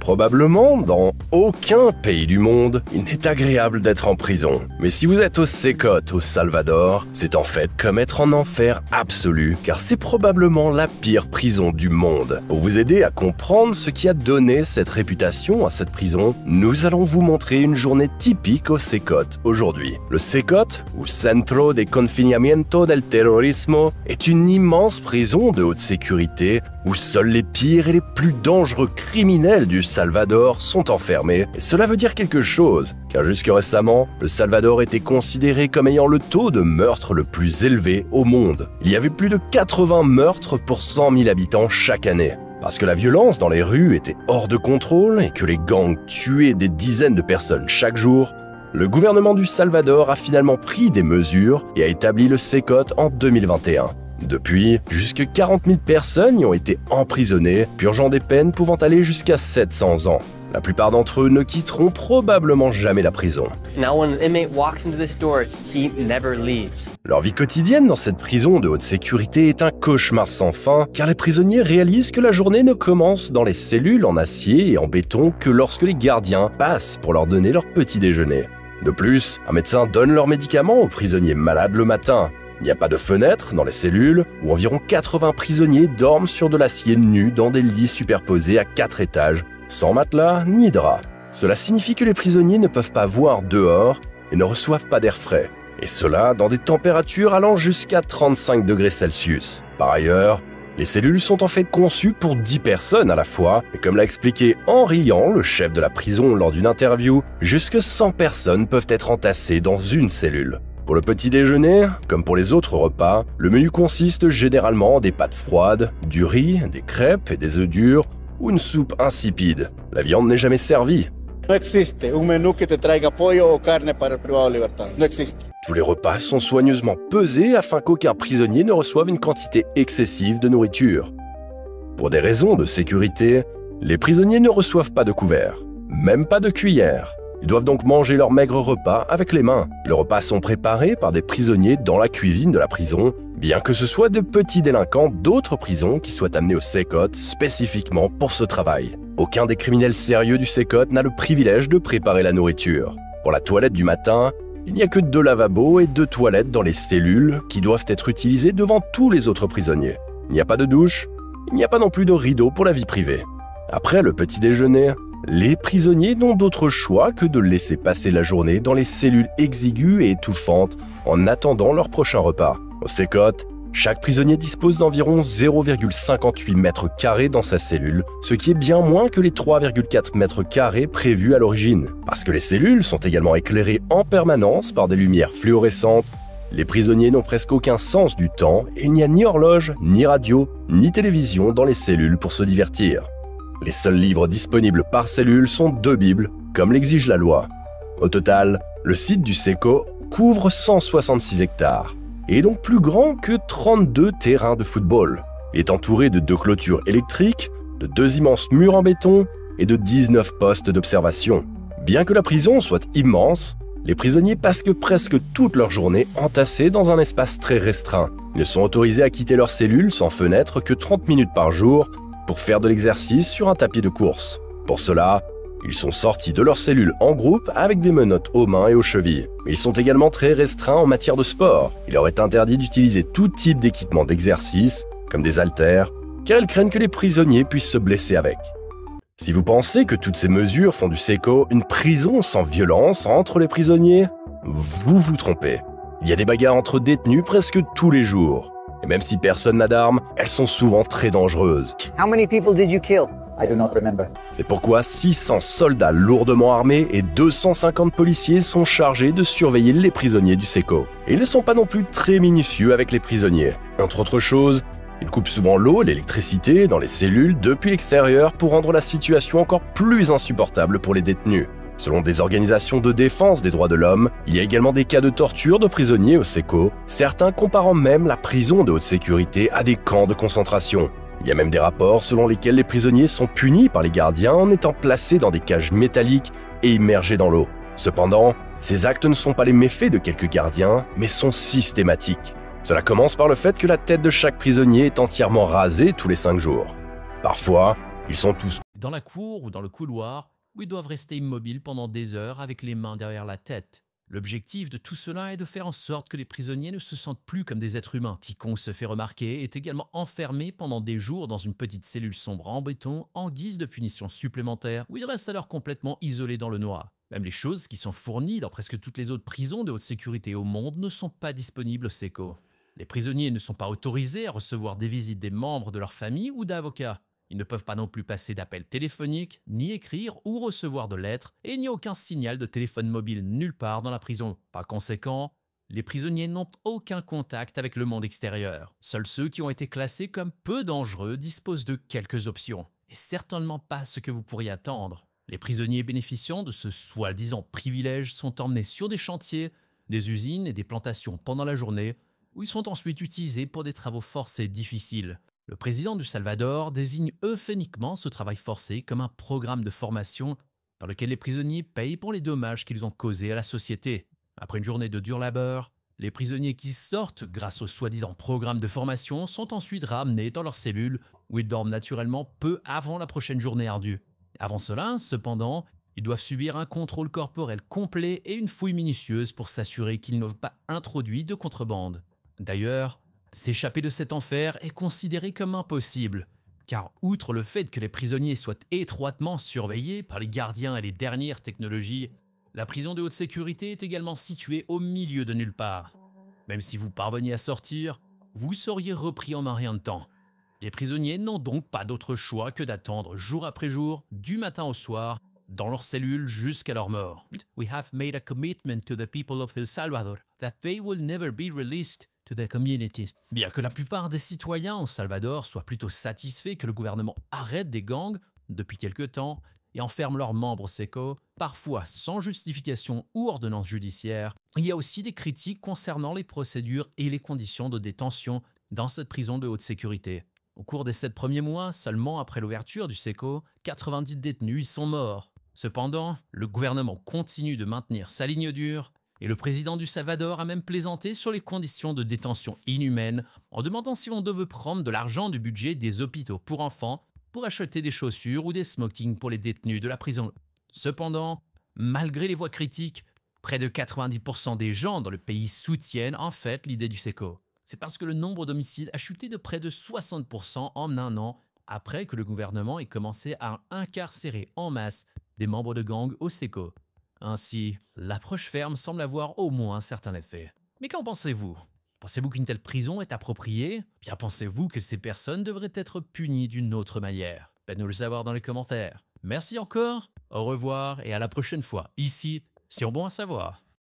Probablement, dans aucun pays du monde, il n'est agréable d'être en prison. Mais si vous êtes au Sécote, au Salvador, c'est en fait comme être en enfer absolu, car c'est probablement la pire prison du monde. Pour vous aider à comprendre ce qui a donné cette réputation à cette prison, nous allons vous montrer une journée typique au Sécote aujourd'hui. Le Sécote, ou Centro de Confinamiento del Terrorismo, est une immense prison de haute sécurité où seuls les pires et les plus dangereux criminels du Salvador sont enfermés. Et cela veut dire quelque chose, car jusque récemment, le Salvador était considéré comme ayant le taux de meurtre le plus élevé au monde. Il y avait plus de 80 meurtres pour 100 000 habitants chaque année. Parce que la violence dans les rues était hors de contrôle et que les gangs tuaient des dizaines de personnes chaque jour, le gouvernement du Salvador a finalement pris des mesures et a établi le Sécote en 2021. Depuis, jusque 40 000 personnes y ont été emprisonnées, purgeant des peines pouvant aller jusqu'à 700 ans. La plupart d'entre eux ne quitteront probablement jamais la prison. Leur vie quotidienne dans cette prison de haute sécurité est un cauchemar sans fin, car les prisonniers réalisent que la journée ne commence dans les cellules en acier et en béton que lorsque les gardiens passent pour leur donner leur petit déjeuner. De plus, un médecin donne leurs médicaments aux prisonniers malades le matin. Il n'y a pas de fenêtre dans les cellules, où environ 80 prisonniers dorment sur de l'acier nu dans des lits superposés à 4 étages, sans matelas ni drap. Cela signifie que les prisonniers ne peuvent pas voir dehors et ne reçoivent pas d'air frais. Et cela dans des températures allant jusqu'à 35 degrés Celsius. Par ailleurs, les cellules sont en fait conçues pour 10 personnes à la fois, et comme l'a expliqué en riant le chef de la prison lors d'une interview, jusque 100 personnes peuvent être entassées dans une cellule. Pour le petit déjeuner, comme pour les autres repas, le menu consiste généralement en des pâtes froides, du riz, des crêpes et des œufs durs, ou une soupe insipide. La viande n'est jamais servie. No existe un menú que te traiga pollo o carne para el privado de libertad. No existe. Tous les repas sont soigneusement pesés afin qu'aucun prisonnier ne reçoive une quantité excessive de nourriture. Pour des raisons de sécurité, les prisonniers ne reçoivent pas de couvert, même pas de cuillère. Ils doivent donc manger leur maigre repas avec les mains. Les repas sont préparés par des prisonniers dans la cuisine de la prison, bien que ce soit de petits délinquants d'autres prisons qui soient amenés au Sécote spécifiquement pour ce travail. Aucun des criminels sérieux du Sécote n'a le privilège de préparer la nourriture. Pour la toilette du matin, il n'y a que 2 lavabos et 2 toilettes dans les cellules qui doivent être utilisées devant tous les autres prisonniers. Il n'y a pas de douche, il n'y a pas non plus de rideau pour la vie privée. Après le petit déjeuner, les prisonniers n'ont d'autre choix que de laisser passer la journée dans les cellules exiguës et étouffantes en attendant leur prochain repas. Au Sécote, chaque prisonnier dispose d'environ 0,58 mètres carrés dans sa cellule, ce qui est bien moins que les 3,4 mètres carrés prévus à l'origine. Parce que les cellules sont également éclairées en permanence par des lumières fluorescentes, les prisonniers n'ont presque aucun sens du temps et il n'y a ni horloge, ni radio, ni télévision dans les cellules pour se divertir. Les seuls livres disponibles par cellule sont 2 bibles, comme l'exige la loi. Au total, le site du Sécote couvre 166 hectares et est donc plus grand que 32 terrains de football. Il est entouré de 2 clôtures électriques, de 2 immenses murs en béton et de 19 postes d'observation. Bien que la prison soit immense, les prisonniers passent presque toute leur journée entassés dans un espace très restreint. Ils ne sont autorisés à quitter leur cellule sans fenêtre que 30 minutes par jour pour faire de l'exercice sur un tapis de course. Pour cela, ils sont sortis de leur cellule en groupe avec des menottes aux mains et aux chevilles. Mais ils sont également très restreints en matière de sport. Il leur est interdit d'utiliser tout type d'équipement d'exercice, comme des haltères, car ils craignent que les prisonniers puissent se blesser avec. Si vous pensez que toutes ces mesures font du Sécote une prison sans violence entre les prisonniers, vous vous trompez. Il y a des bagarres entre détenus presque tous les jours. Et même si personne n'a d'armes, elles sont souvent très dangereuses. How many people did you kill? I do not remember. C'est pourquoi 600 soldats lourdement armés et 250 policiers sont chargés de surveiller les prisonniers du Sécote. Et ils ne sont pas non plus très minutieux avec les prisonniers. Entre autres choses, ils coupent souvent l'eau et l'électricité dans les cellules depuis l'extérieur pour rendre la situation encore plus insupportable pour les détenus. Selon des organisations de défense des droits de l'homme, il y a également des cas de torture de prisonniers au Sécote, certains comparant même la prison de haute sécurité à des camps de concentration. Il y a même des rapports selon lesquels les prisonniers sont punis par les gardiens en étant placés dans des cages métalliques et immergés dans l'eau. Cependant, ces actes ne sont pas les méfaits de quelques gardiens, mais sont systématiques. Cela commence par le fait que la tête de chaque prisonnier est entièrement rasée tous les 5 jours. Parfois, ils sont tous dans la cour ou dans le couloir, où ils doivent rester immobiles pendant des heures avec les mains derrière la tête. L'objectif de tout cela est de faire en sorte que les prisonniers ne se sentent plus comme des êtres humains. Quiconque se fait remarquer est également enfermé pendant des jours dans une petite cellule sombre en béton en guise de punition supplémentaire, où ils restent alors complètement isolés dans le noir. Même les choses qui sont fournies dans presque toutes les autres prisons de haute sécurité au monde ne sont pas disponibles au SECO. Les prisonniers ne sont pas autorisés à recevoir des visites des membres de leur famille ou d'avocats. Ils ne peuvent pas non plus passer d'appels téléphoniques, ni écrire ou recevoir de lettres, et il n'y a aucun signal de téléphone mobile nulle part dans la prison. Par conséquent, les prisonniers n'ont aucun contact avec le monde extérieur. Seuls ceux qui ont été classés comme peu dangereux disposent de quelques options, et certainement pas ce que vous pourriez attendre. Les prisonniers bénéficiant de ce soi-disant privilège sont emmenés sur des chantiers, des usines et des plantations pendant la journée, où ils sont ensuite utilisés pour des travaux forcés difficiles. Le président du Salvador désigne euphémiquement ce travail forcé comme un programme de formation par lequel les prisonniers payent pour les dommages qu'ils ont causés à la société. Après une journée de dur labeur, les prisonniers qui sortent grâce au soi-disant programme de formation sont ensuite ramenés dans leurs cellules où ils dorment naturellement peu avant la prochaine journée ardue. Avant cela, cependant, ils doivent subir un contrôle corporel complet et une fouille minutieuse pour s'assurer qu'ils n'ont pas introduit de contrebande. D'ailleurs, s'échapper de cet enfer est considéré comme impossible, car outre le fait que les prisonniers soient étroitement surveillés par les gardiens et les dernières technologies, la prison de haute sécurité est également située au milieu de nulle part. Même si vous parveniez à sortir, vous seriez repris en un rien de temps. Les prisonniers n'ont donc pas d'autre choix que d'attendre jour après jour, du matin au soir, dans leurs cellules jusqu'à leur mort. We have made a commitment to the people of El Salvador that they will never be released to their communities. Bien que la plupart des citoyens au Salvador soient plutôt satisfaits que le gouvernement arrête des gangs depuis quelque temps et enferme leurs membres au SECO, parfois sans justification ou ordonnance judiciaire, il y a aussi des critiques concernant les procédures et les conditions de détention dans cette prison de haute sécurité. Au cours des 7 premiers mois, seulement après l'ouverture du SECO, 90 détenus y sont morts. Cependant, le gouvernement continue de maintenir sa ligne dure et le président du Salvador a même plaisanté sur les conditions de détention inhumaines en demandant si on devait prendre de l'argent du budget des hôpitaux pour enfants pour acheter des chaussures ou des smokings pour les détenus de la prison. Cependant, malgré les voix critiques, près de 90% des gens dans le pays soutiennent en fait l'idée du SECO. C'est parce que le nombre d'homicides a chuté de près de 60% en un an après que le gouvernement ait commencé à incarcérer en masse des membres de gangs au SECO. Ainsi, l'approche ferme semble avoir au moins un certain effet. Mais qu'en pensez-vous ? Pensez-vous qu'une telle prison est appropriée ? Bien pensez-vous que ces personnes devraient être punies d'une autre manière ? Faites-nous le savoir dans les commentaires. Merci encore, au revoir et à la prochaine fois, ici sur Bon à savoir.